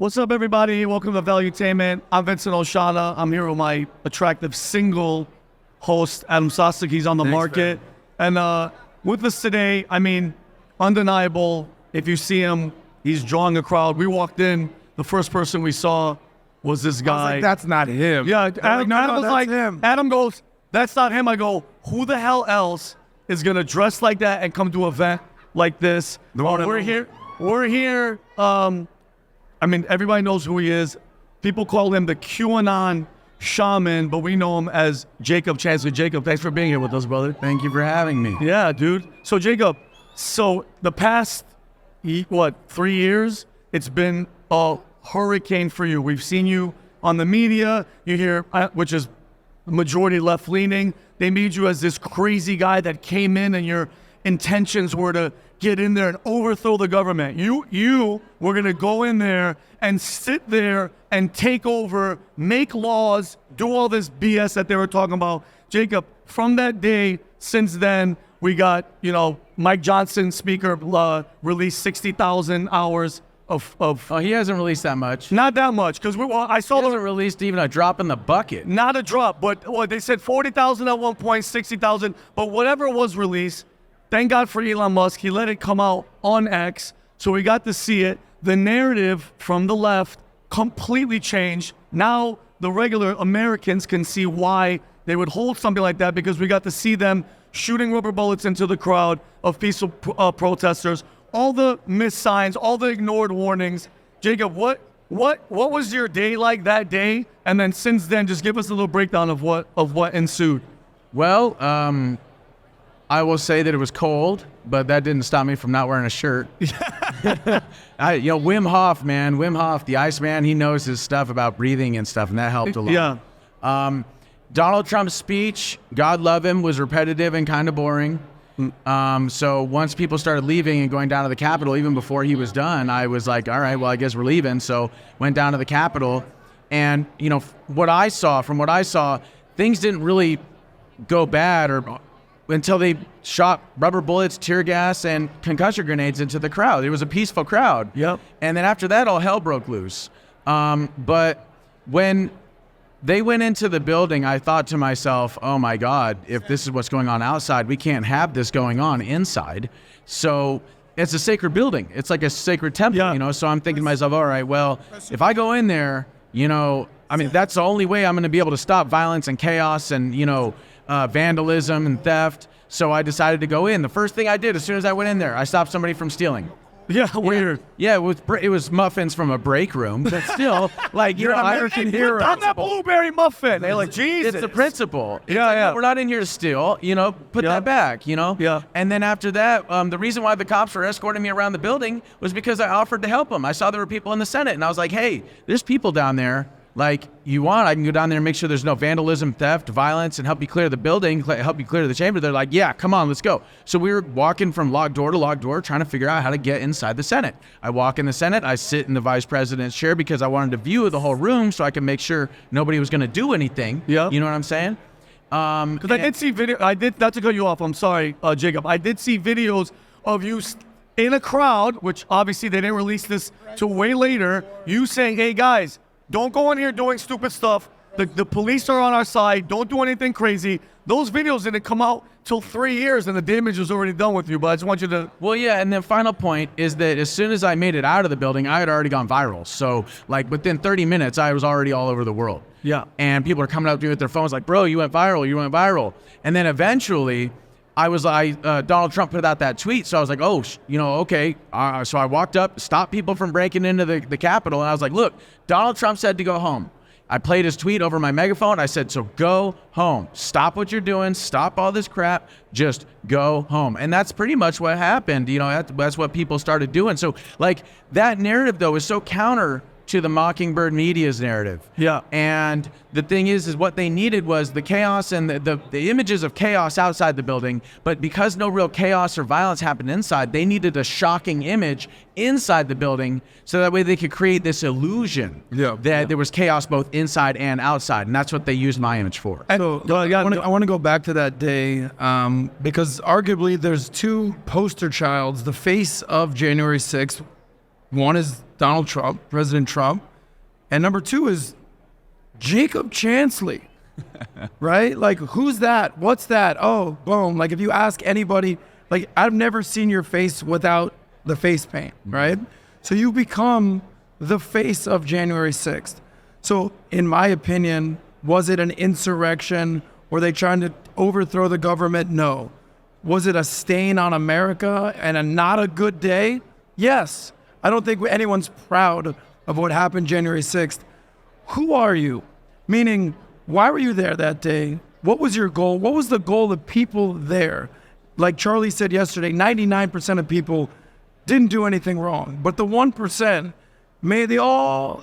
What's up, everybody? Welcome to Valuetainment. I'm Vincent Oshana. I'm here with my attractive single host, Adam Sosnick. He's on the market. Man. And with us today, I mean, undeniable. If you see him, he's drawing a crowd. We walked in, the first person we saw was this guy. I was like, that's not him. Yeah, Adam was that's like, him. Adam goes, that's not him. I go, who the hell else is going to dress like that and come to an event like this? We're here. I mean, everybody knows who he is. People call him the QAnon Shaman, but we know him as Jacob Chansley. Jacob, thanks for being here with us, brother. Thank you for having me. Yeah, dude. So, Jacob, the past, 3 years, it's been a hurricane for you. We've seen you on the media. You hear, which is majority left-leaning. They made you as this crazy guy that came in and your intentions were to get in there and overthrow the government. You were going to go in there and sit there and take over, make laws, do all this BS that they were talking about. Jacob, from that day, since then, we got, Mike Johnson, speaker, released 60,000 hours of... Oh, he hasn't released that much. Not that much, because I saw... He hasn't released even a drop in the bucket. Not a drop, but they said 40,000 at one point, 60,000, but whatever was released, thank God for Elon Musk. He let it come out on X, so we got to see it. The narrative from the left completely changed. Now the regular Americans can see why they would hold something like that, because we got to see them shooting rubber bullets into the crowd of peaceful protesters. All the missed signs, all the ignored warnings. Jacob, what was your day like that day? And then since then, just give us a little breakdown of what ensued. Well, I will say that it was cold, but that didn't stop me from not wearing a shirt. Wim Hof, man. Wim Hof, the Iceman, he knows his stuff about breathing and stuff, and that helped a lot. Yeah. Donald Trump's speech, God love him, was repetitive and kind of boring. So once people started leaving and going down to the Capitol, even before he was done, I was like, all right, well, I guess we're leaving. So went down to the Capitol, and from what I saw, things didn't really go bad until they shot rubber bullets, tear gas, and concussion grenades into the crowd. It was a peaceful crowd. Yep. And then after that, all hell broke loose. But when they went into the building, I thought to myself, oh my God, if this is what's going on outside, we can't have this going on inside. So it's a sacred building. It's like a sacred temple, So I'm thinking to myself, all right, well, if I go in there, that's the only way I'm going to be able to stop violence and chaos and, vandalism and theft. So I decided to go in. The first thing I did as soon as I went in there, I stopped somebody from stealing. Yeah, weird. Yeah, it was muffins from a break room, but still, American hero. I'm that blueberry muffin. They're like, Jesus. It's the principle. Yeah. We're not in here to steal, put that back, Yeah. And then after that, the reason why the cops were escorting me around the building was because I offered to help them. I saw there were people in the Senate, and I was like, hey, there's people down there. Like, I can go down there and make sure there's no vandalism, theft, violence, and help you clear the building, help you clear the chamber. They're like, yeah, come on, let's go. So we were walking from locked door to locked door, trying to figure out how to get inside the Senate. I walk in the Senate, I sit in the vice president's chair because I wanted a view of the whole room so I could make sure nobody was going to do anything. Yeah. You know what I'm saying? Because I did see not to cut you off, I'm sorry, Jacob. I did see videos of you in a crowd, which obviously they didn't release this till way later, you saying, hey guys, don't go in here doing stupid stuff. The police are on our side. Don't do anything crazy. Those videos didn't come out till 3 years and the damage was already done with you, but I just want you to... Well, yeah, and the final point is that as soon as I made it out of the building, I had already gone viral. So, within 30 minutes, I was already all over the world. Yeah. And people are coming up to me with their phones like, bro, you went viral. And then eventually... Donald Trump put out that tweet, so I was like, oh, okay. So I walked up, stopped people from breaking into the Capitol, and I was like, look, Donald Trump said to go home. I played his tweet over my megaphone. I said, so go home. Stop what you're doing. Stop all this crap. Just go home. And that's pretty much what happened. That's what people started doing. So, that narrative, though, is so counter to the Mockingbird media's narrative. Yeah. And the thing is what they needed was the chaos and the images of chaos outside the building, but because no real chaos or violence happened inside, they needed a shocking image inside the building so that way they could create this illusion that there was chaos both inside and outside, and that's what they used my image for. So I want to go back to that day because arguably there's two poster childs, the face of January 6th. One is Donald Trump, President Trump. And number 2 is Jacob Chansley, right? Like, who's that? What's that? Oh, boom. Like, if you ask anybody, like, I've never seen your face without the face paint, right? So you become the face of January 6th. So in my opinion, was it an insurrection? Were they trying to overthrow the government? No. Was it a stain on America and not a good day? Yes. I don't think anyone's proud of what happened January 6th. Who are you? Meaning, why were you there that day? What was your goal? What was the goal of people there? Like Charlie said yesterday, 99% of people didn't do anything wrong. But the 1%,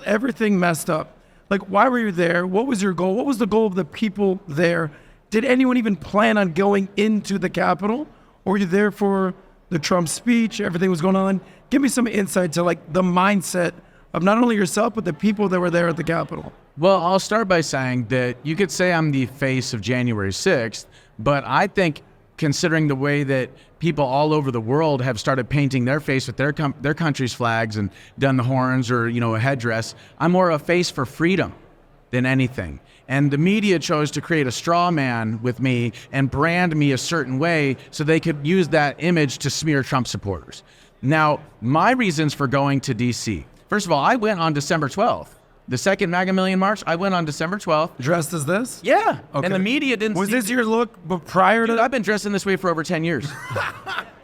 everything messed up. Like, why were you there? What was your goal? What was the goal of the people there? Did anyone even plan on going into the Capitol? Or were you there for the Trump speech? Everything was going on. Give me some insight to like the mindset of not only yourself, but the people that were there at the Capitol. Well, I'll start by saying that you could say I'm the face of January 6th, but I think considering the way that people all over the world have started painting their face with their country's flags and done the horns or, a headdress, I'm more a face for freedom than anything. And the media chose to create a straw man with me and brand me a certain way so they could use that image to smear Trump supporters. Now, my reasons for going to DC. First of all, I went on December 12th. The second MAGA Million March, I went on December 12th. Dressed as this? Yeah. Okay. And the media didn't Was see this your look prior to Dude, that? I've been dressing this way for over 10 years.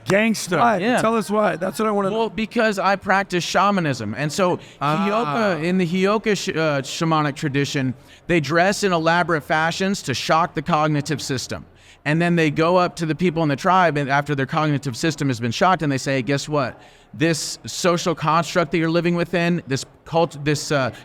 Gangster. Why? Yeah. Tell us why. That's what I want to know. Well, because I practice shamanism. And so in the Hioka shamanic tradition, they dress in elaborate fashions to shock the cognitive system. And then they go up to the people in the tribe and after their cognitive system has been shocked and they say, guess what? This social construct that you're living within, this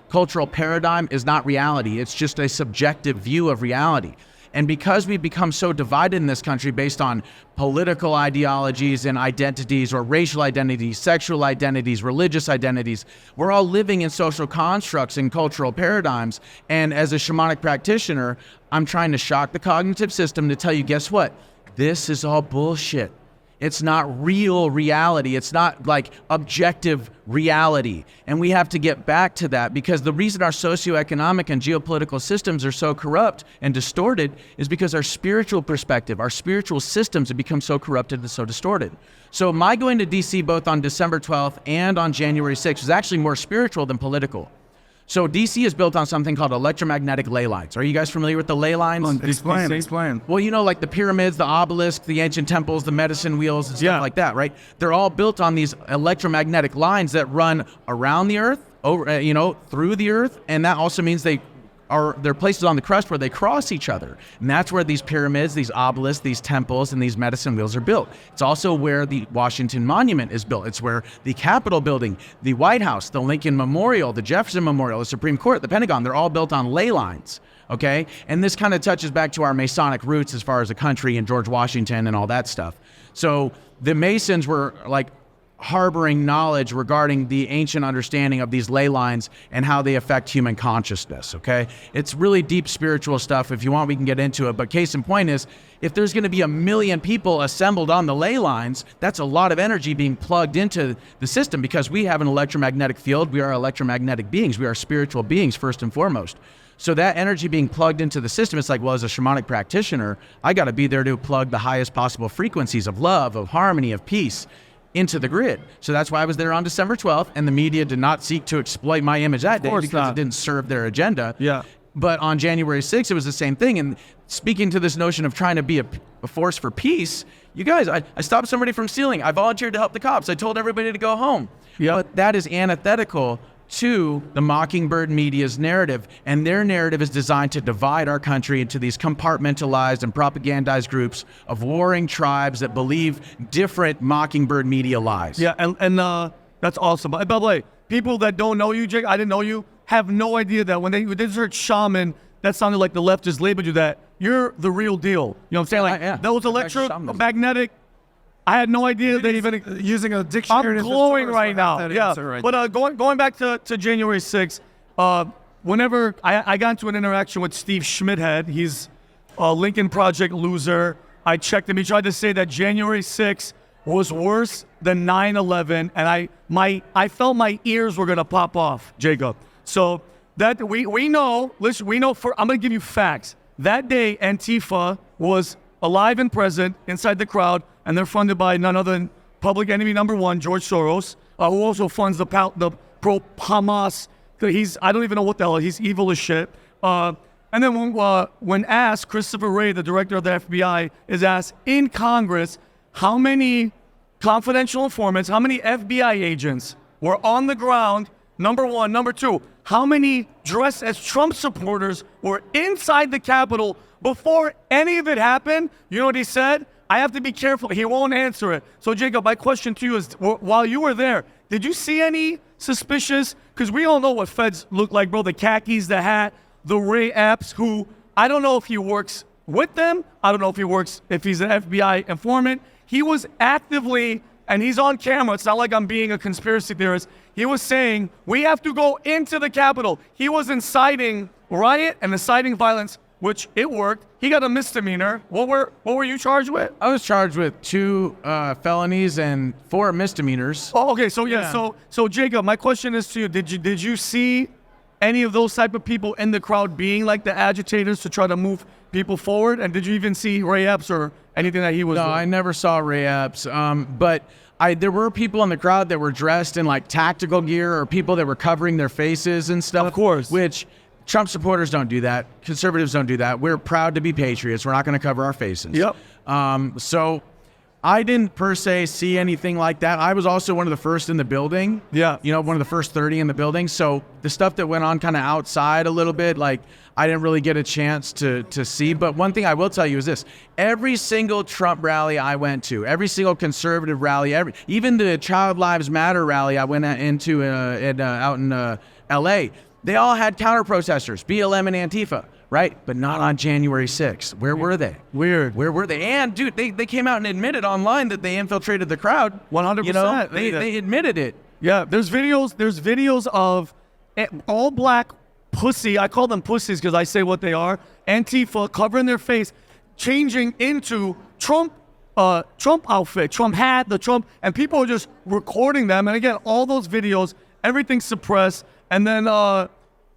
cultural paradigm is not reality. It's just a subjective view of reality. And because we've become so divided in this country based on political ideologies and identities or racial identities, sexual identities, religious identities, we're all living in social constructs and cultural paradigms. And as a shamanic practitioner, I'm trying to shock the cognitive system to tell you, guess what? This is all bullshit. It's not real reality. It's not like objective reality. And we have to get back to that because the reason our socioeconomic and geopolitical systems are so corrupt and distorted is because our spiritual perspective, our spiritual systems have become so corrupted and so distorted. So my going to DC both on December 12th and on January 6th is actually more spiritual than political. So DC is built on something called electromagnetic ley lines. Are you guys familiar with the ley lines? Explain. Well, like the pyramids, the obelisks, the ancient temples, the medicine wheels, and stuff like that, right? They're all built on these electromagnetic lines that run around the earth, over, through the earth, and that also means they're places on the crust where they cross each other. And that's where these pyramids, these obelisks, these temples, and these medicine wheels are built. It's also where the Washington Monument is built. It's where the Capitol building, the White House, the Lincoln Memorial, the Jefferson Memorial, the Supreme Court, the Pentagon, they're all built on ley lines, okay? And this kind of touches back to our Masonic roots as far as the country and George Washington and all that stuff. So the Masons were like harboring knowledge regarding the ancient understanding of these ley lines and how they affect human consciousness, okay? It's really deep spiritual stuff. If you want, we can get into it. But case in point is, if there's going to be 1 million people assembled on the ley lines, that's a lot of energy being plugged into the system because we have an electromagnetic field. We are electromagnetic beings. We are spiritual beings first and foremost. So that energy being plugged into the system, it's like, well, as a shamanic practitioner, I got to be there to plug the highest possible frequencies of love, of harmony, of peace into the grid. So that's why I was there on December 12th, and the media did not seek to exploit my image that day because it didn't serve their agenda. Yeah. But on January 6th, it was the same thing. And speaking to this notion of trying to be a force for peace, you guys, I stopped somebody from stealing. I volunteered to help the cops. I told everybody to go home. Yeah. But that is antithetical to the Mockingbird media's narrative, and their narrative is designed to divide our country into these compartmentalized and propagandized groups of warring tribes that believe different Mockingbird media lies. Yeah, and that's awesome. By the way, people that don't know you, Jake, I didn't know you, have no idea that when they search shaman, that sounded like the leftists labeled you that. You're the real deal. You know what I'm saying? Like, yeah. those electromagnetic, I had no idea they even using a dictionary. I'm glowing right now. Yeah. Right. But going back to January 6th, whenever I got into an interaction with Steve Schmidhead, he's a Lincoln Project loser. I checked him. He tried to say that January 6th was worse than 9/11, and I felt my ears were gonna pop off, Jacob. So that we know. Listen, we know. I'm gonna give you facts. That day, Antifa was alive and present inside the crowd, and they're funded by none other than public enemy number one, George Soros, who also funds the pro-Hamas. I don't even know what the hell. He's evil as shit. And then when asked, Christopher Wray, the director of the FBI, is asked in Congress, how many confidential informants, how many FBI agents were on the ground, number one. Number two, how many dressed as Trump supporters were inside the Capitol before any of it happened? You know what he said? I have to be careful. He won't answer it. So, Jacob, my question to you is, while you were there, did you see any suspicious? Because we all know what feds look like, bro. The khakis, the hat, the Ray Epps, who I don't know if he works with them. I don't know if he's an FBI informant. He was actively, and he's on camera. It's not like I'm being a conspiracy theorist. He was saying, we have to go into the Capitol. He was inciting riot and inciting violence, which it worked. He got a misdemeanor. What were you charged with? I was charged with 2 felonies and 4 misdemeanors. Oh, okay. So yeah. So Jacob, my question is to you: Did you see any of those type of people in the crowd being like the agitators to try to move people forward? And did you even see Ray Epps or anything that he was? No, doing? I never saw Ray Epps. But there were people in the crowd that were dressed in like tactical gear, or people that were covering their faces and stuff. Of course. Which Trump supporters don't do that. Conservatives don't do that. We're proud to be patriots. We're not going to cover our faces. Yep. So I didn't per se see anything like that. I was also one of the first in the building. Yeah. You know, one of the first 30 in the building. So the stuff that went on kind of outside a little bit, like I didn't really get a chance to see. But one thing I will tell you is this: every single Trump rally I went to, every single conservative rally, even the Child Lives Matter rally I went into out in L.A., they all had counter protesters, BLM and Antifa, right? But not on January 6th. Where were they? Weird. Where were they? And dude, they came out and admitted online that they infiltrated the crowd. 100%. You know, they admitted it. Yeah, there's videos of all black pussy. I call them pussies because I say what they are. Antifa covering their face, changing into Trump outfit, Trump hat, the Trump, and people are just recording them. And again, all those videos, everything's suppressed. And then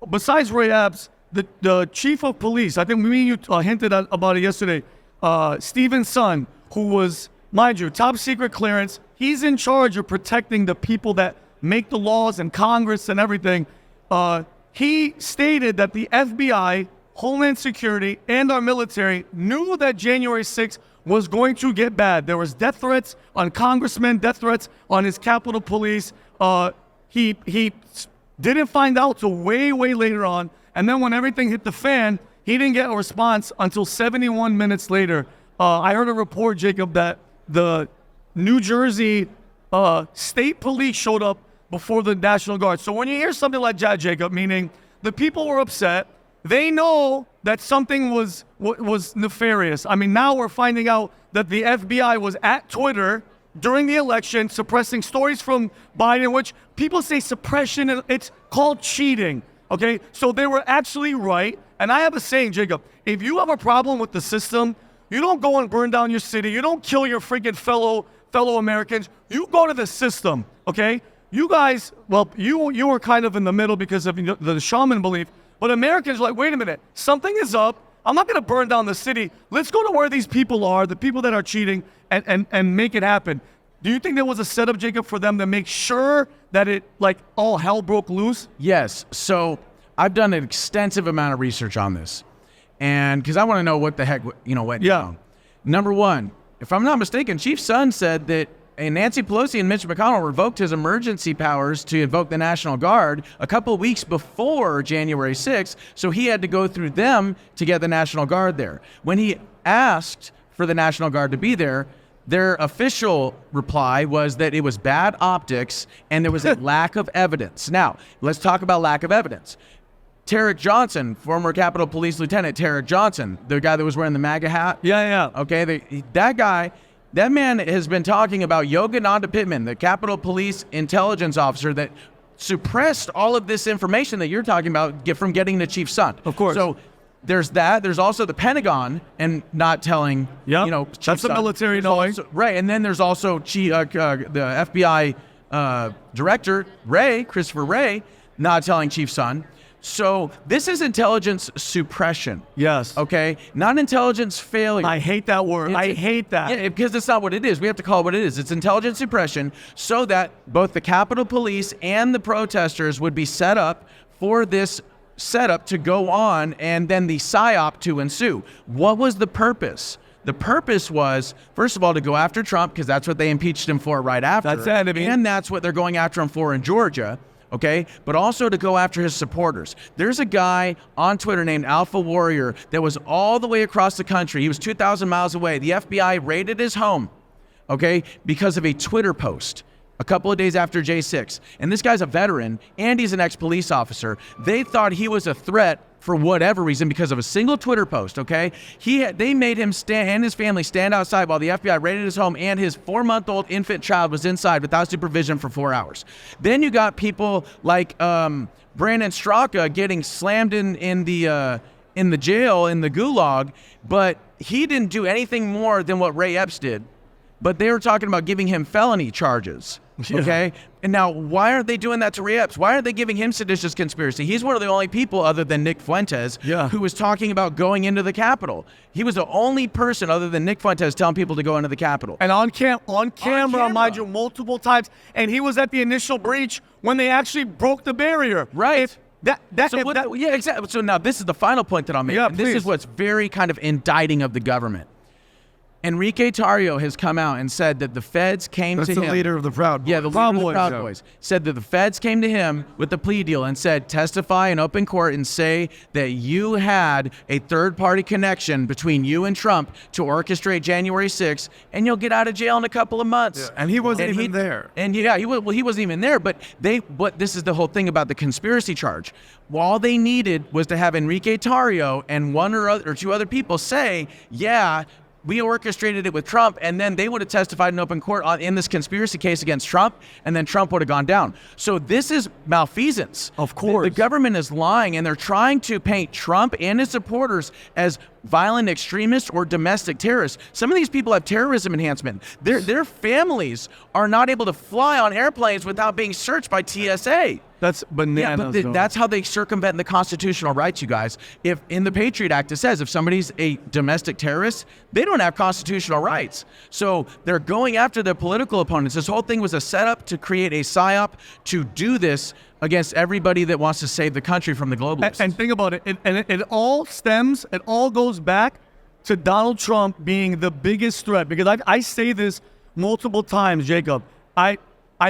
besides Ray Epps, the chief of police, I think me and you hinted about it yesterday, Stephen Son, who was, mind you, top secret clearance, he's in charge of protecting the people that make the laws and Congress and everything. He stated that the FBI, Homeland Security, and our military knew that January 6th was going to get bad. There was death threats on congressmen, death threats on his Capitol Police. He didn't find out till way later on. And then when everything hit the fan, he didn't get a response until 71 minutes later. I heard a report, Jacob, that the New Jersey state police showed up before the National Guard. So when you hear something like that, Jacob, meaning the people were upset, they know that something was nefarious. I mean, now we're finding out that the FBI was at Twitter during the election, suppressing stories from Biden, which people say suppression, and it's called cheating, okay? So they were actually right. And I have a saying, Jacob, if you have a problem with the system, you don't go and burn down your city. You don't kill your freaking fellow Americans. You go to the system, okay? You guys, well, you were kind of in the middle because of the Shaman belief, but Americans are like, wait a minute, something is up. I'm not going to burn down the city. Let's go to where these people are, the people that are cheating, and make it happen. Do you think there was a setup, Jacob, for them to make sure that it, like, all hell broke loose? Yes. So I've done an extensive amount of research on this, and because I want to know what the heck, went down. Number one, if I'm not mistaken, Chief Son said that Nancy Pelosi and Mitch McConnell revoked his emergency powers to invoke the National Guard a couple of weeks before January 6th, so he had to go through them to get the National Guard there. When he asked for the National Guard to be there, their official reply was that it was bad optics and there was a lack of evidence. Now, let's talk about lack of evidence. Tarek Johnson, former Capitol Police Lieutenant Tarek Johnson, the guy that was wearing the MAGA hat. Yeah. Okay, that man has been talking about Yogananda Pittman, the Capitol Police intelligence officer that suppressed all of this information that you're talking about from getting to Chief Son. Of course. So there's that. There's also the Pentagon and not telling, Yep. you know, That's Chief the Son. military There's knowing. also- right. And then there's also the FBI director, Christopher Wray, not telling Chief Son. So this is intelligence suppression. Yes. Okay? Not intelligence failure. I hate that word. I hate that. Yeah, because it's not what it is. We have to call it what it is. It's intelligence suppression so that both the Capitol Police and the protesters would be set up for this setup to go on and then the psyop to ensue. What was the purpose? The purpose was, first of all, to go after Trump because that's what they impeached him for right after. That's it. I mean, and that's what they're going after him for in Georgia. Okay, but also to go after his supporters. There's a guy on Twitter named Alpha Warrior that was all the way across the country. He was 2,000 miles away. The FBI raided his home, okay, because of a Twitter post a couple of days after J6. And this guy's a veteran and he's an ex-police officer. They thought he was a threat for whatever reason because of a single Twitter post, okay? They made him stand and his family stand outside while the FBI raided his home and his 4-month-old infant child was inside without supervision for 4 hours. Then you got people like Brandon Straka getting slammed in the jail, in the gulag, but he didn't do anything more than what Ray Epps did. But they were talking about giving him felony charges, okay? And now, why aren't they doing that to Ray Epps? Why aren't they giving him seditious conspiracy? He's one of the only people, other than Nick Fuentes, who was talking about going into the Capitol. He was the only person, other than Nick Fuentes, telling people to go into the Capitol. And on camera, mind you, multiple times. And he was at the initial breach when they actually broke the barrier. Right. If Yeah, exactly. So now this is the final point that I'll make. Yeah, and this is please. what's very kind of indicting of the government. Enrique Tarrio has come out and said that the feds came That's to the him. leader of the Proud Boys. Yeah, the leader of the Proud Boys said that the feds came to him with the plea deal and said, testify in open court and say that you had a third-party connection between you and Trump to orchestrate January 6th, and you'll get out of jail in a couple of months. And he wasn't even there. And yeah, he wasn't even there. But this is the whole thing about the conspiracy charge. All they needed was to have Enrique Tarrio and one or two other people say, yeah, we orchestrated it with Trump, and then they would have testified in open court in this conspiracy case against Trump, and then Trump would have gone down. So this is malfeasance. Of course. The government is lying, and they're trying to paint Trump and his supporters as violent extremists or domestic terrorists. Some of these people have terrorism enhancement. Their families are not able to fly on airplanes without being searched by TSA. That's bananas. Yeah, but that's how they circumvent the constitutional rights, you guys. If in the Patriot Act it says if somebody's a domestic terrorist, they don't have constitutional rights. So they're going after their political opponents. This whole thing was a setup to create a psyop to do this against everybody that wants to save the country from the globalists. And think about it. It all goes back to Donald Trump being the biggest threat. Because I say this multiple times, Jacob. I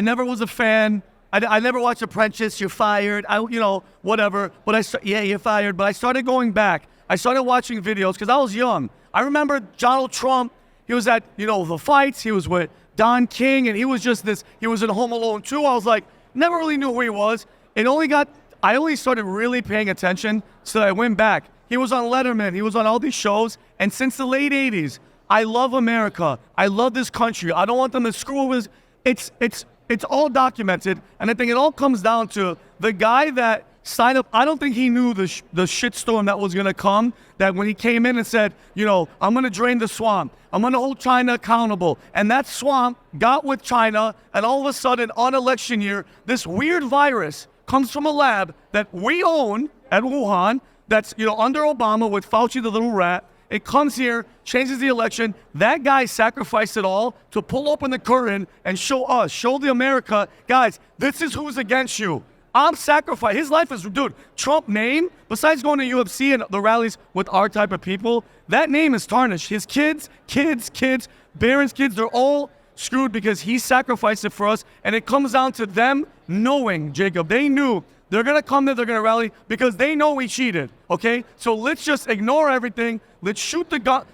never was a fan. I never watched Apprentice. You're fired. Whatever. But you're fired. But I started going back. I started watching videos because I was young. I remember Donald Trump. He was at the fights. He was with Don King, and he was just this. He was in Home Alone 2. I was like, never really knew who he was. I only started really paying attention, so I went back. He was on Letterman. He was on all these shows, and since the late '80s, I love America. I love this country. I don't want them to screw with. It's all documented, and I think it all comes down to the guy that signed up. I don't think he knew the shitstorm that was going to come, that when he came in and said, I'm going to drain the swamp. I'm going to hold China accountable. And that swamp got with China, and all of a sudden, on election year, this weird virus comes from a lab that we own at Wuhan, that's under Obama with Fauci the little rat. It comes here, changes the election. That guy sacrificed it all to pull open the curtain and show the America, guys, this is who's against you. I'm sacrificed. His life is, Trump name, besides going to UFC and the rallies with our type of people, that name is tarnished. His kids, Barron's kids, they're all screwed because he sacrificed it for us. And it comes down to them knowing, Jacob, they knew they're going to come there, they're going to rally because they know we cheated, okay? So let's just ignore everything. Let's shoot the gun,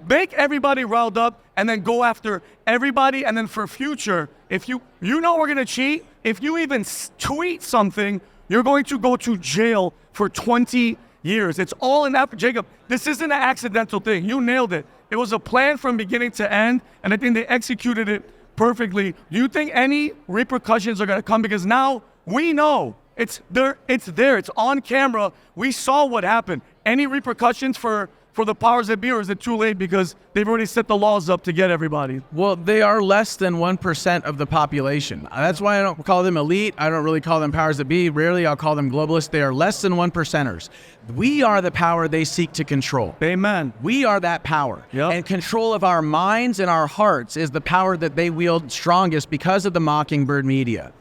make everybody riled up, and then go after everybody. And then for future, if you know we're going to cheat, if you even tweet something, you're going to go to jail for 20 years. It's all in that. Jacob, this isn't an accidental thing. You nailed it. It was a plan from beginning to end, and I think they executed it perfectly. Do you think any repercussions are going to come? Because now we know It's there. It's there. It's on camera. We saw what happened. Any repercussions for the powers that be, or is it too late because they've already set the laws up to get everybody? Well, they are less than 1% of the population. That's why I don't call them elite. I don't really call them powers that be. Rarely I'll call them globalists. They are less than 1%ers. We are the power they seek to control. Amen. We are that power. Yep. And control of our minds and our hearts is the power that they wield strongest because of the Mockingbird media.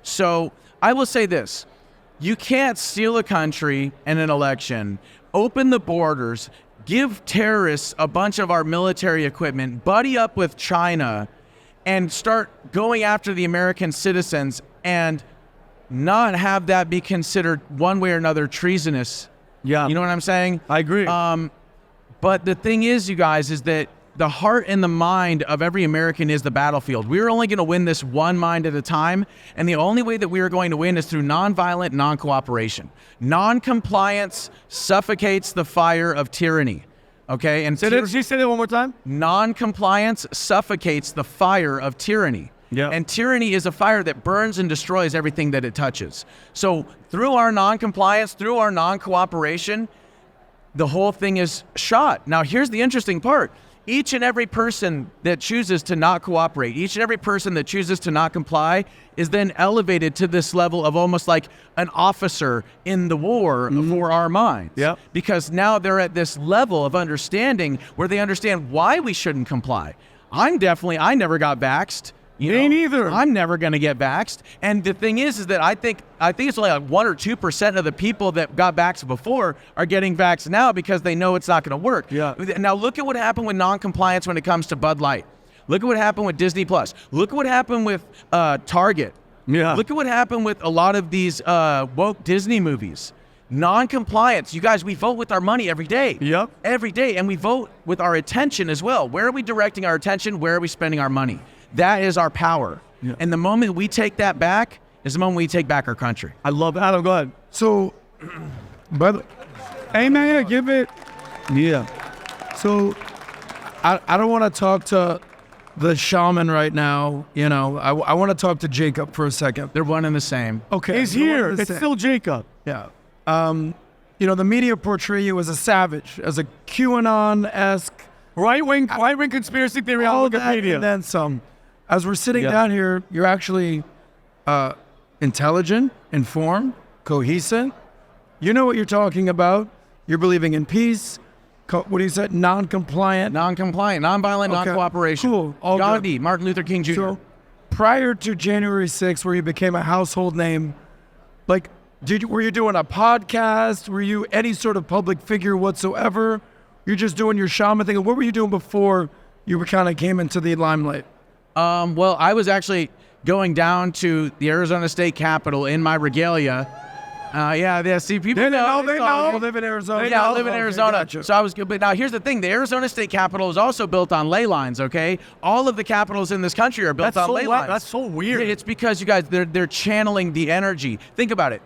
So I will say this. You can't steal a country and an election, open the borders, give terrorists a bunch of our military equipment, buddy up with China, and start going after the American citizens and not have that be considered one way or another treasonous. Yeah. You know what I'm saying? I agree. But the thing is, you guys, is that the heart and the mind of every American is the battlefield. We're only going to win this one mind at a time, and the only way that we are going to win is through nonviolent non-cooperation. Non-compliance suffocates the fire of tyranny. Okay? And Did you say that one more time? non-compliance suffocates the fire of tyranny. Yeah. And tyranny is a fire that burns and destroys everything that it touches. So through our non-compliance, through our non-cooperation, the whole thing is shot. Now, here's the interesting part. Each and every person that chooses to not cooperate, each and every person that chooses to not comply is then elevated to this level of almost like an officer in the war for our minds. Yep. Because now they're at this level of understanding where they understand why we shouldn't comply. I never got vaxxed. Me neither. I'm never going to get vaxxed. And the thing is that I think it's only like 1 or 2% of the people that got vaxxed before are getting vaxxed now because they know it's not going to work. Yeah. Now look at what happened with non-compliance when it comes to Bud Light. Look at what happened with Disney Plus. Look at what happened with Target. Yeah. Look at what happened with a lot of these woke Disney movies. Non-compliance. You guys, we vote with our money every day. Yep. Every day. And we vote with our attention as well. Where are we directing our attention? Where are we spending our money? That is our power. Yeah. And the moment we take that back is the moment we take back our country. I love Adam. Go ahead. So, by the Hey, man, give it. Yeah. So, I don't want to talk to the shaman right now. You know, I want to talk to Jacob for a second. They're one and the same. Okay. He's the one here. that's It's it. still Jacob. Yeah. You know, the media portray you as a savage, as a QAnon-esque, Right wing conspiracy theory all on that Wikipedia. and then some. As we're sitting Yeah. down here, you're actually intelligent, informed, cohesive. You know what you're talking about. You're believing in peace. What do you say? Non-compliant. Non-compliant, non-violent, Okay. non-cooperation. Cool. All good. Gandhi, Martin Luther King Jr. So, prior to January 6th, where you became a household name, like, were you doing a podcast? Were you any sort of public figure whatsoever? You're just doing your shaman thing. What were you doing before you kind of came into the limelight? Well, I was actually going down to the Arizona State Capitol in my regalia. See, people They know. know. I live in Arizona. Yeah, I live in Okay, Arizona. gotcha. So I was good. But now here's the thing. The Arizona State Capitol is also built on ley lines, okay? All of the capitals in this country are built That's on so ley wa- lines. that's so weird. It's because you guys, they're channeling the energy. Think about it.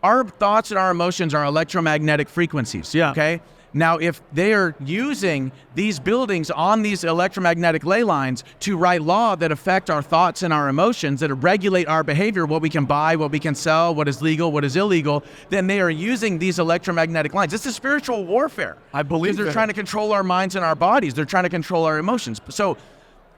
Our thoughts and our emotions are electromagnetic frequencies, Yeah. okay? Now, if they are using these buildings on these electromagnetic ley lines to write law that affect our thoughts and our emotions, that regulate our behavior, what we can buy, what we can sell, what is legal, what is illegal, then they are using these electromagnetic lines. This is spiritual warfare. I believe Because they're that. trying to control our minds and our bodies. They're trying to control our emotions. So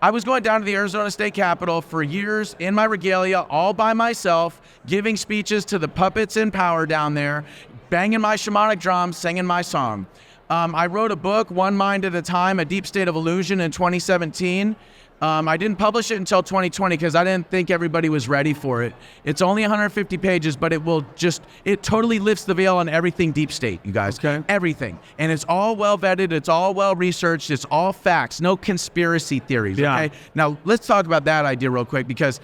I was going down to the Arizona State Capitol for years in my regalia, all by myself, giving speeches to the puppets in power down there, banging my shamanic drums, singing my song. I wrote a book, One Mind at a Time, A Deep State of Illusion in 2017. I didn't publish it until 2020 because I didn't think everybody was ready for it. It's only 150 pages, but it totally lifts the veil on everything deep state, you guys. Okay. Everything. And it's all well vetted, it's all well researched, it's all facts, no conspiracy theories, Yeah. okay? Now, let's talk about that idea real quick because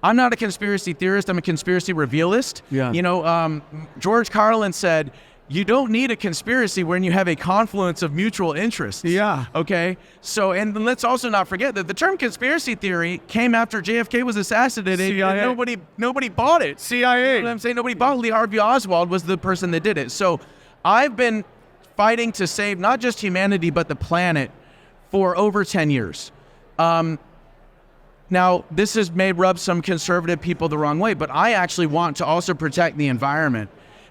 I'm not a conspiracy theorist, I'm a conspiracy revealist. Yeah. You know, George Carlin said, you don't need a conspiracy when you have a confluence of mutual interests. Yeah. Okay. So, and then let's also not forget that the term conspiracy theory came after JFK was assassinated. CIA. And nobody bought it. CIA. You know what I'm saying? Nobody bought it. Lee Harvey Oswald was the person that did it. So I've been fighting to save not just humanity, but the planet for over 10 years. Now, this may rub some conservative people the wrong way, but I actually want to also protect the environment.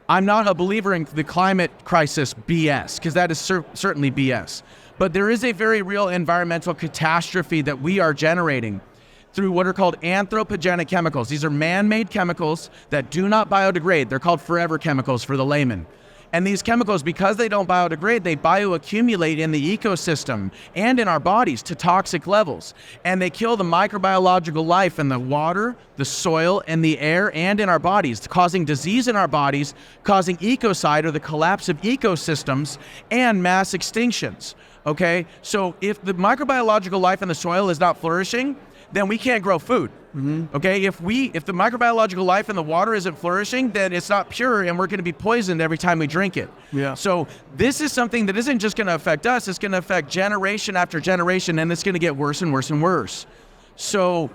I'm not a believer in the climate crisis BS, because that is certainly BS. But there is a very real environmental catastrophe that we are generating through what are called anthropogenic chemicals. These are man-made chemicals that do not biodegrade. They're called forever chemicals for the layman. And these chemicals, because they don't biodegrade, they bioaccumulate in the ecosystem and in our bodies to toxic levels. And they kill the microbiological life in the water, the soil, and the air, and in our bodies, causing disease in our bodies, causing ecocide, or the collapse of ecosystems, and mass extinctions. Okay? So if the microbiological life in the soil is not flourishing, then we can't grow food. Okay, if the microbiological life in the water isn't flourishing, then it's not pure, and we're going to be poisoned every time we drink it. Yeah. So this is something that isn't just going to affect us; it's going to affect generation after generation, and it's going to get worse and worse and worse. So,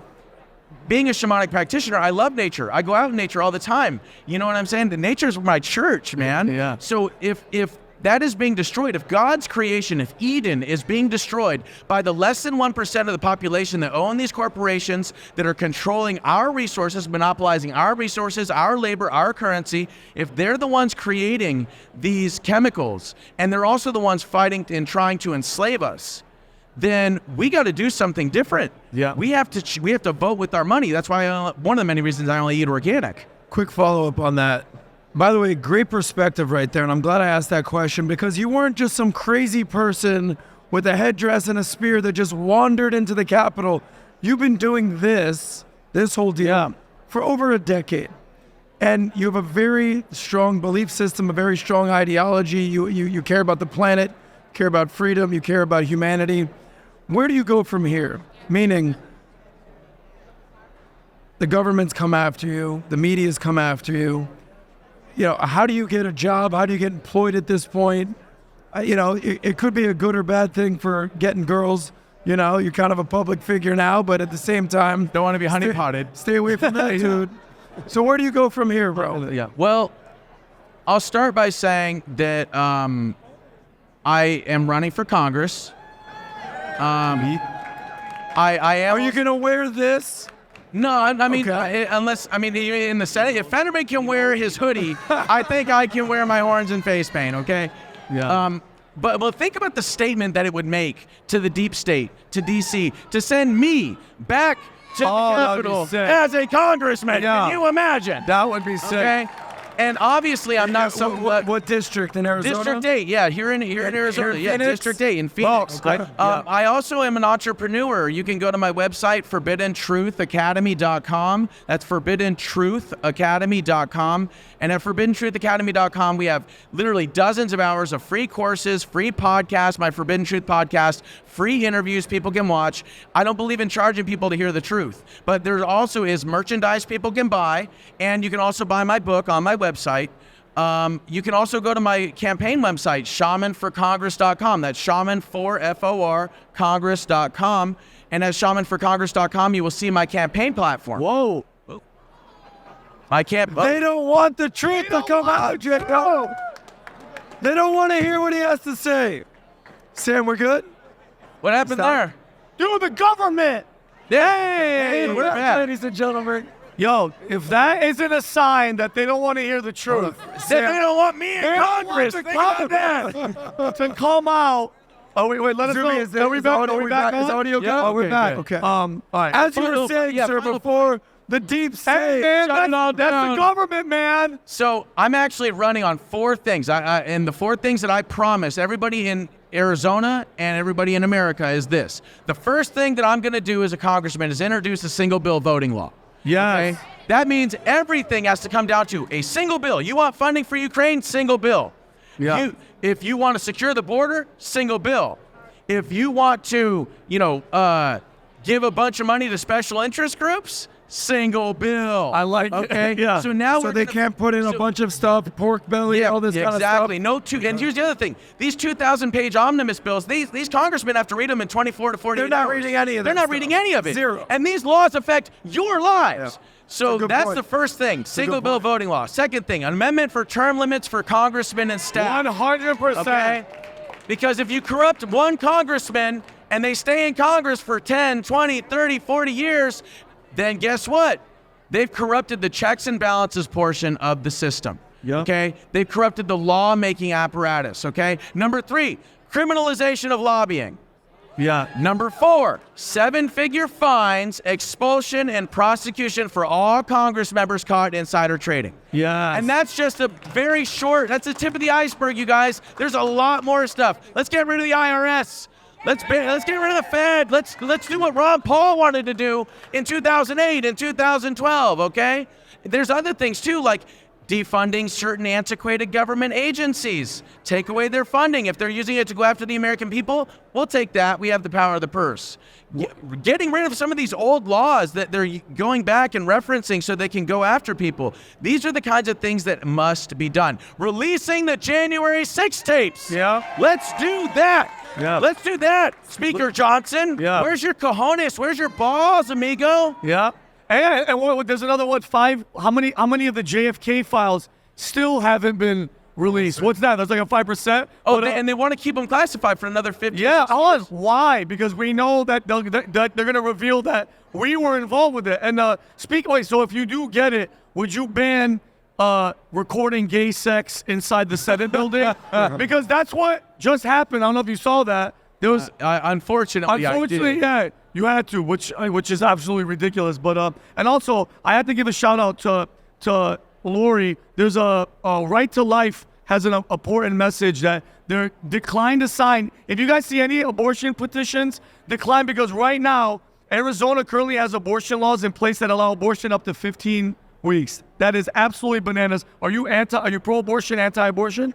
being a shamanic practitioner, I love nature. I go out in nature all the time. You know what I'm saying? The nature's my church, man. Yeah. So if that is being destroyed, if God's creation, if Eden is being destroyed by the less than 1% of the population that own these corporations, that are controlling our resources, monopolizing our resources, our labor, our currency, if they're the ones creating these chemicals, and they're also the ones fighting and trying to enslave us, then we got to do something different. Yeah. We have to vote with our money. That's why one of the many reasons I only eat organic. Quick follow-up on that. By the way, great perspective right there, and I'm glad I asked that question, because you weren't just some crazy person with a headdress and a spear that just wandered into the Capitol. You've been doing this whole deal for over a decade. And you have a very strong belief system, a very strong ideology. You care about the planet, care about freedom, you care about humanity. Where do you go from here? Meaning, the government's come after you, the media's come after you. You know, how do you get a job? How do you get employed at this point? You know, it could be a good or bad thing for getting girls. You know, you're kind of a public figure now, but at the same time, Don't want to be honeypotted. stay away from that, dude. So where do you go from here, bro? Yeah. Well, I'll start by saying that I am running for Congress. I am. Are you gonna wear this? No, I mean, Okay. In the Senate, if Fetterman can wear his hoodie, I think I can wear my horns and face paint, okay? Yeah. But think about the statement that it would make to the deep state, to D.C., to send me back to the that would be Capitol sick. as a congressman. Yeah. Can you imagine? That would be sick. Okay? And obviously, I'm not What district in Arizona? District 8, yeah, here in Arizona, in yeah, Phoenix? District 8 in Phoenix. okay. I also am an entrepreneur. You can go to my website, ForbiddenTruthAcademy.com. That's ForbiddenTruthAcademy.com. And at ForbiddenTruthAcademy.com, we have literally dozens of hours of free courses, free podcasts, my Forbidden Truth podcast, free interviews people can watch. I don't believe in charging people to hear the truth, but there also is merchandise people can buy, and you can also buy my book on my website. You can also go to my campaign website, shamanforcongress.com. That's shaman4for congress.com. And at shamanforcongress.com, you will see my campaign platform. Whoa. I can't. They don't want the truth to come out, Jacob. They don't want to hear what he has to say. Sam, we're good? What happened there? Dude, the government. Hey, We're we're back, back. ladies and gentlemen. Yo, if that isn't a sign that they don't want to hear the truth, They don't want me in Congress. Think about that. To come out. Oh, wait, let us know. Is Are we back? Are we back? Is audio good? Yeah, Oh, we're okay, back. good. Okay. All right. As you were saying, sir, final before the deep state. Man, Shut it all that's down. the government, man. So I'm actually running on 4 things. And the 4 things that I promise everybody in Arizona and everybody in America is this. The first thing that I'm going to do as a congressman is introduce a single bill voting law. Yes. Okay? That means everything has to come down to a single bill. You want funding for Ukraine? Single bill. Yeah. If you want to secure the border? Single bill. If you want to, give a bunch of money to special interest groups? Single bill. I like it. Okay. Yeah. So now So we're they gonna- can't put in a so- bunch of stuff, pork belly, all this kind of stuff. exactly. And here's the other thing: these 2,000-page omnibus bills, these congressmen have to read them in 24 to 48 They're not hours. reading any of They're that not stuff. reading any of it. Zero. And these laws affect your lives. Yeah. So good that's point. the first thing: single good bill point. voting law. Second thing: an amendment for term limits for congressmen and staff. 100%. Okay. Because if you corrupt one congressman and they stay in Congress for 10, 20, 30, 40 years, then guess what? They've corrupted the checks and balances portion of the system. Yeah. Okay? They've corrupted the law-making apparatus, okay? Number 3, criminalization of lobbying. Yeah. Number 4, 7-figure fines, expulsion, and prosecution for all Congress members caught insider trading. Yeah. And that's just a very short, that's the tip of the iceberg, you guys. There's a lot more stuff. Let's get rid of the IRS. Let's get rid of the Fed. Let's do what Ron Paul wanted to do in 2008 and 2012, okay? There's other things too, like defunding certain antiquated government agencies. Take away their funding. If they're using it to go after the American people, we'll take that. We have the power of the purse. Getting rid of some of these old laws that they're going back and referencing so they can go after people. These are the kinds of things that must be done. Releasing the January 6 tapes. Yeah. Let's do that. Yeah. Let's do that, Speaker Johnson. Yeah. Where's your cojones? Where's your balls, amigo? Yeah. And there's another, 5? How many of the JFK files still haven't been released? What's that? That's like a 5%? Oh, But, and they want to keep them classified for another 50 yeah, years. why? Because we know that they're going to reveal that we were involved with it. And so if you do get it, would you ban recording gay sex inside the Senate building? Because that's what just happened. I don't know if you saw that. There was Unfortunately, I did. yeah, you had to, which is absolutely ridiculous. But and also, I had to give a shout out to Lori. There's a Right to Life has an important message that they're declined to sign. If you guys see any abortion petitions, decline, because right now Arizona currently has abortion laws in place that allow abortion up to 15 weeks. That is absolutely bananas. Are you pro-abortion, anti-abortion?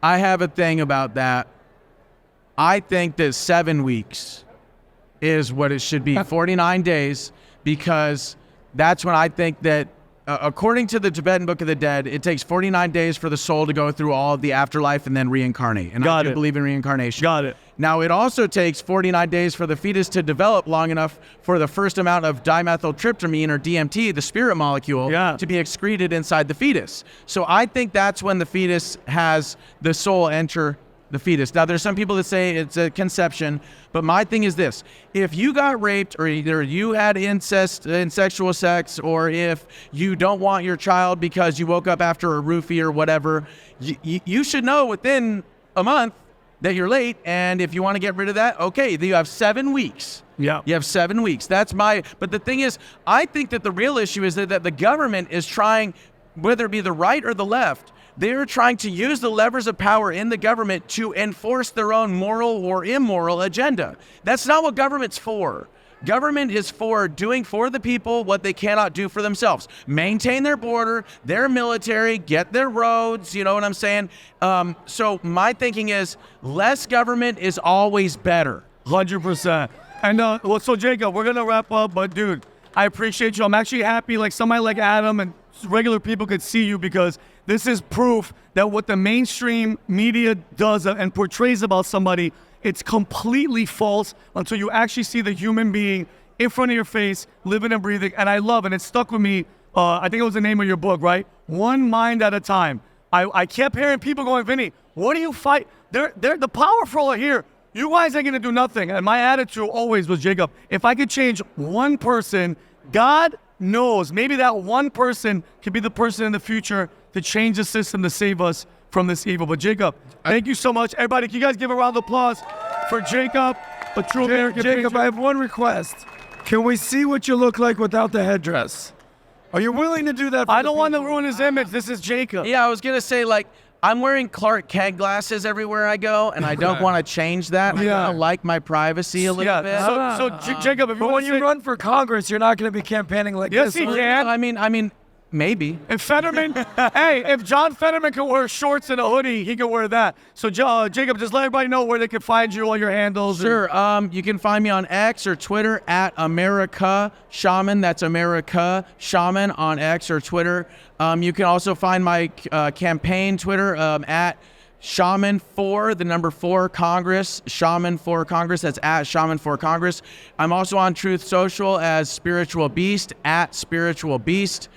I have a thing about that. I think that 7 weeks is what it should be, 49 days, because that's when I think that, according to the Tibetan Book of the Dead, it takes 49 days for the soul to go through all of the afterlife and then reincarnate. And I do believe in reincarnation. Got it. Now, it also takes 49 days for the fetus to develop long enough for the first amount of dimethyltryptamine, or DMT, the spirit molecule, to be excreted inside the fetus. So I think that's when the fetus has the soul enter the fetus. Now, there's some people that say it's a conception, but my thing is this. If you got raped, or either you had incest and sexual sex, or if you don't want your child because you woke up after a roofie or whatever, you should know within a month that you're late, and if you want to get rid of that, okay, you have 7 weeks. Yeah. You have 7 weeks. But the thing is, I think that the real issue is that the government is trying, whether it be the right or the left, they're trying to use the levers of power in the government to enforce their own moral or immoral agenda. That's not what government's for. Government is for doing for the people what they cannot do for themselves. Maintain their border, their military, get their roads, you know what I'm saying? So my thinking is less government is always better. 100%. And so Jacob, we're going to wrap up, but dude, I appreciate you. I'm actually happy like somebody like Adam and regular people could see you, because this is proof that what the mainstream media does and portrays about somebody, it's completely false until you actually see the human being in front of your face, living and breathing. And I love, and it stuck with me. I think it was the name of your book, right? One mind at a time. I kept hearing people going, Vinny, what do you fight? They're the powerful are here. You guys ain't gonna do nothing. And my attitude always was, Jacob, if I could change one person, God knows, maybe that one person could be the person in the future to change the system to save us from this evil. But Jacob, thank you so much. Everybody, can you guys give a round of applause for Jacob, a true American Jacob, patriot? I have one request. Can we see what you look like without the headdress? Are you willing to do that? I don't want to ruin his image. This is Jacob. Yeah, I was going to say, like, I'm wearing Clark Kent glasses everywhere I go, and I don't want to change that. Yeah. I like my privacy a little bit. So Jacob, if you But when you run for Congress, you're not going to be campaigning like Yes, this. he can. I mean, maybe. If Fetterman, hey, if John Fetterman can wear shorts and a hoodie, he can wear that. So, Jacob, just let everybody know where they can find you, all your handles. Sure. You can find me on X or Twitter at America Shaman. That's America Shaman on X or Twitter. You can also find my campaign Twitter at Shaman for the number 4 Congress, Shaman for Congress. That's at Shaman for Congress. I'm also on Truth Social as Spiritual Beast, at Spiritual Beast.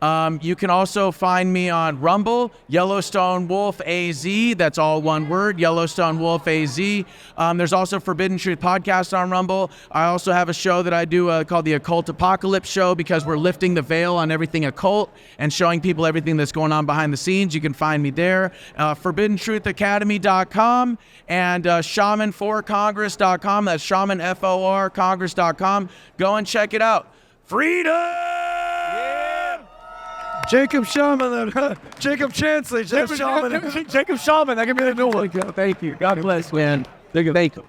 You can also find me on Rumble, Yellowstone Wolf AZ. That's all one word, Yellowstone Wolf AZ. There's also Forbidden Truth Podcast on Rumble. I also have a show that I do called the Occult Apocalypse Show, because we're lifting the veil on everything occult and showing people everything that's going on behind the scenes. You can find me there. ForbiddenTruthAcademy.com and ShamanForCongress.com. That's Shaman, F-O-R, Congress.com. Go and check it out. Freedom! Jacob Shaman, Jacob Chansley, Jacob Shaman. Jacob Shaman, that could be the new one. Thank you. God bless, man. Thank you.